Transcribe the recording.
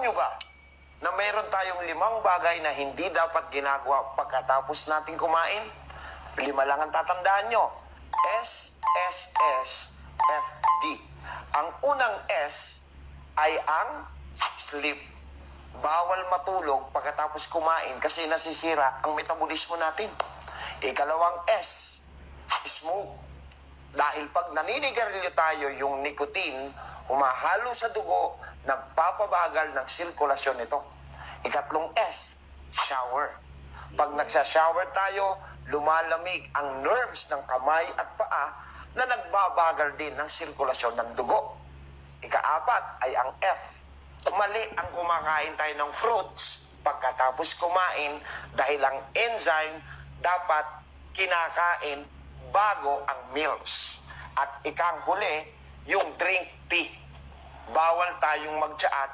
nyo ba na mayroon tayong 5 bagay na hindi dapat ginagawa pagkatapos natin kumain? 5 lang ang tatandaan nyo. S, S, S, F, D. Ang unang S ay ang sleep. Bawal matulog pagkatapos kumain kasi nasisira ang metabolismo natin. Ikalawang S, smoke. Dahil pag naninigarilyo tayo, yung nicotine, humahalo sa dugo, nagpapabagal ng sirkulasyon nito. Ikatlong S, shower. Pag nagsashower tayo, lumalamig ang nerves ng kamay at paa na nagbabagal din ng sirkulasyon ng dugo. Ikaapat ay ang F. Mali ang kumakain tayo ng fruits pagkatapos kumain dahil ang enzyme dapat kinakain bago ang meals. At ikang huli, yung drink tea. Bawal tayong magtsaa